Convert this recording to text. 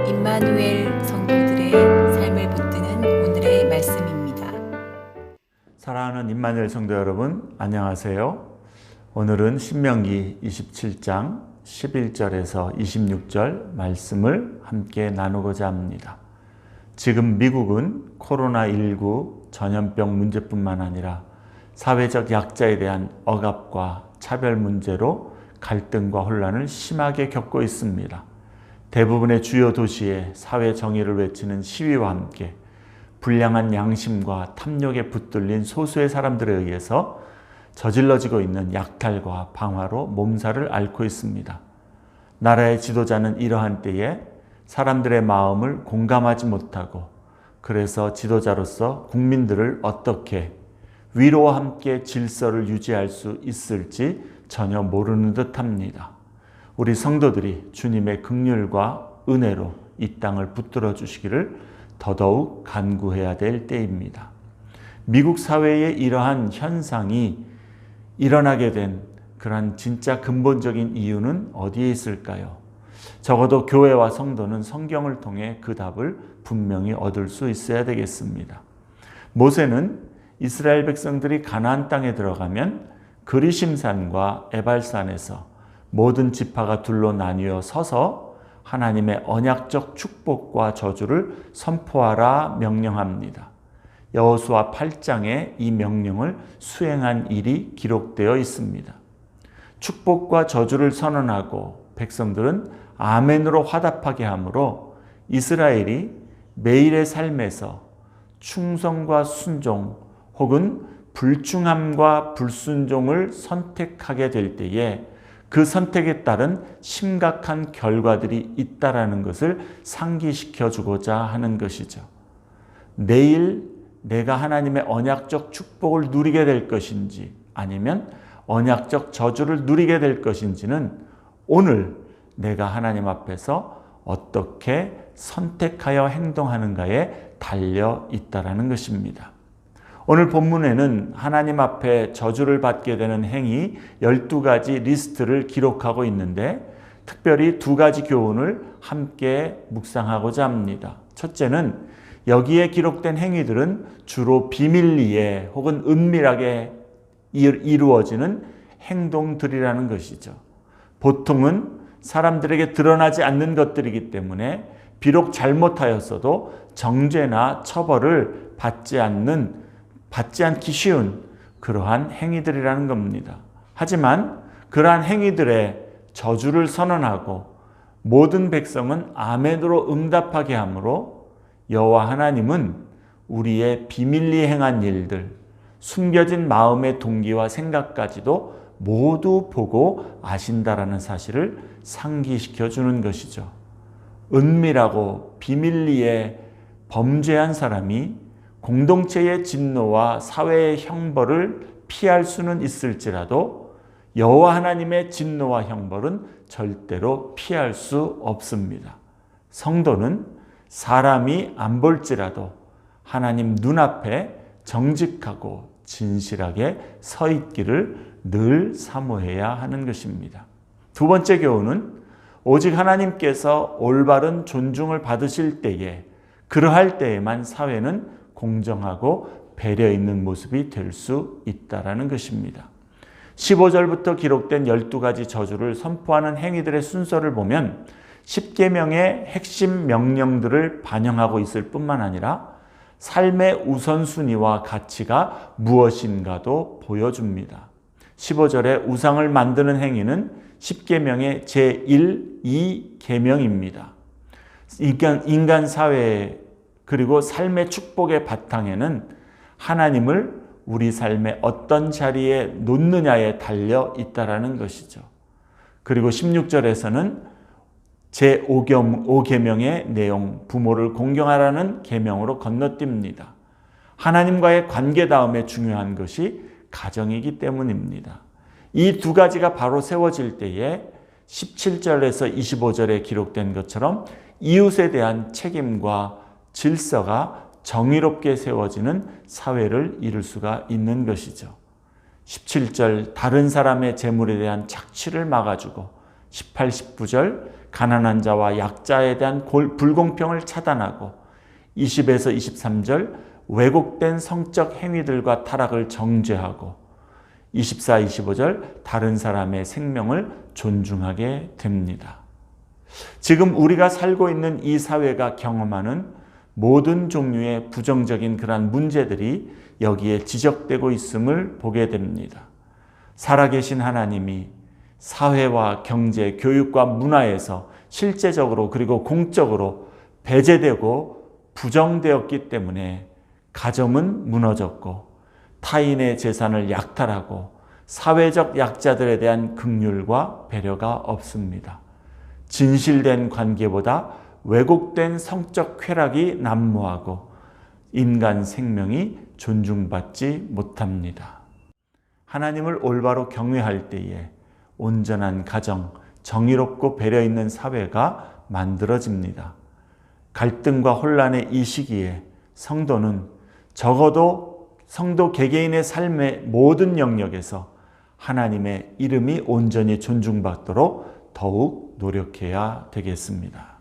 임마누엘 성도들의 삶을 붙드는 오늘의 말씀입니다. 사랑하는 임마누엘 성도 여러분, 안녕하세요. 오늘은 신명기 27장 11절에서 26절 말씀을 함께 나누고자 합니다. 지금 미국은 코로나19 전염병 문제뿐만 아니라 사회적 약자에 대한 억압과 차별 문제로 갈등과 혼란을 심하게 겪고 있습니다. 대부분의 주요 도시에 사회 정의를 외치는 시위와 함께 불량한 양심과 탐욕에 붙들린 소수의 사람들에 의해서 저질러지고 있는 약탈과 방화로 몸살을 앓고 있습니다. 나라의 지도자는 이러한 때에 사람들의 마음을 공감하지 못하고 그래서 지도자로서 국민들을 어떻게 위로와 함께 질서를 유지할 수 있을지 전혀 모르는 듯합니다. 우리 성도들이 주님의 긍휼과 은혜로 이 땅을 붙들어 주시기를 더더욱 간구해야 될 때입니다. 미국 사회에 이러한 현상이 일어나게 된 그러한 진짜 근본적인 이유는 어디에 있을까요? 적어도 교회와 성도는 성경을 통해 그 답을 분명히 얻을 수 있어야 되겠습니다. 모세는 이스라엘 백성들이 가나안 땅에 들어가면 그리심산과 에발산에서 모든 지파가 둘로 나뉘어 서서 하나님의 언약적 축복과 저주를 선포하라 명령합니다. 여호수아 8장에 이 명령을 수행한 일이 기록되어 있습니다. 축복과 저주를 선언하고 백성들은 아멘으로 화답하게 하므로 이스라엘이 매일의 삶에서 충성과 순종 혹은 불충함과 불순종을 선택하게 될 때에 그 선택에 따른 심각한 결과들이 있다라는 것을 상기시켜 주고자 하는 것이죠. 내일 내가 하나님의 언약적 축복을 누리게 될 것인지 아니면 언약적 저주를 누리게 될 것인지는 오늘 내가 하나님 앞에서 어떻게 선택하여 행동하는가에 달려 있다라는 것입니다. 오늘 본문에는 하나님 앞에 저주를 받게 되는 행위 12가지 리스트를 기록하고 있는데 특별히 두 가지 교훈을 함께 묵상하고자 합니다. 첫째는 여기에 기록된 행위들은 주로 비밀리에 혹은 은밀하게 이루어지는 행동들이라는 것이죠. 보통은 사람들에게 드러나지 않는 것들이기 때문에 비록 잘못하였어도 정죄나 처벌을 받지 않기 쉬운 그러한 행위들이라는 겁니다. 하지만 그러한 행위들의 저주를 선언하고 모든 백성은 아멘으로 응답하게 하므로 여호와 하나님은 우리의 비밀리 행한 일들, 숨겨진 마음의 동기와 생각까지도 모두 보고 아신다라는 사실을 상기시켜 주는 것이죠. 은밀하고 비밀리에 범죄한 사람이 공동체의 진노와 사회의 형벌을 피할 수는 있을지라도 여호와 하나님의 진노와 형벌은 절대로 피할 수 없습니다. 성도는 사람이 안 볼지라도 하나님 눈앞에 정직하고 진실하게 서 있기를 늘 사모해야 하는 것입니다. 두 번째 교훈은 오직 하나님께서 올바른 존중을 받으실 때에 그러할 때에만 사회는 공정하고 배려 있는 모습이 될 수 있다라는 것입니다. 15절부터 기록된 12가지 저주를 선포하는 행위들의 순서를 보면 10계명의 핵심 명령들을 반영하고 있을 뿐만 아니라 삶의 우선순위와 가치가 무엇인가도 보여줍니다. 15절에 우상을 만드는 행위는 10계명의 제1, 2계명입니다. 인간 사회에 그리고 삶의 축복의 바탕에는 하나님을 우리 삶의 어떤 자리에 놓느냐에 달려 있다라는 것이죠. 그리고 16절에서는 제5계명의 내용, 부모를 공경하라는 계명으로 건너뜁니다. 하나님과의 관계 다음에 중요한 것이 가정이기 때문입니다. 이 두 가지가 바로 세워질 때에 17절에서 25절에 기록된 것처럼 이웃에 대한 책임과 질서가 정의롭게 세워지는 사회를 이룰 수가 있는 것이죠. 17절 다른 사람의 재물에 대한 착취를 막아주고 18, 19절 가난한 자와 약자에 대한 불공평을 차단하고 20에서 23절 왜곡된 성적 행위들과 타락을 정죄하고 24, 25절 다른 사람의 생명을 존중하게 됩니다. 지금 우리가 살고 있는 이 사회가 경험하는 모든 종류의 부정적인 그러한 문제들이 여기에 지적되고 있음을 보게 됩니다. 살아계신 하나님이 사회와 경제, 교육과 문화에서 실제적으로 그리고 공적으로 배제되고 부정되었기 때문에 가정은 무너졌고 타인의 재산을 약탈하고 사회적 약자들에 대한 긍휼과 배려가 없습니다. 진실된 관계보다 왜곡된 성적 쾌락이 난무하고 인간 생명이 존중받지 못합니다. 하나님을 올바로 경외할 때에 온전한 가정, 정의롭고 배려 있는 사회가 만들어집니다. 갈등과 혼란의 이 시기에 성도는 적어도 성도 개개인의 삶의 모든 영역에서 하나님의 이름이 온전히 존중받도록 더욱 노력해야 되겠습니다.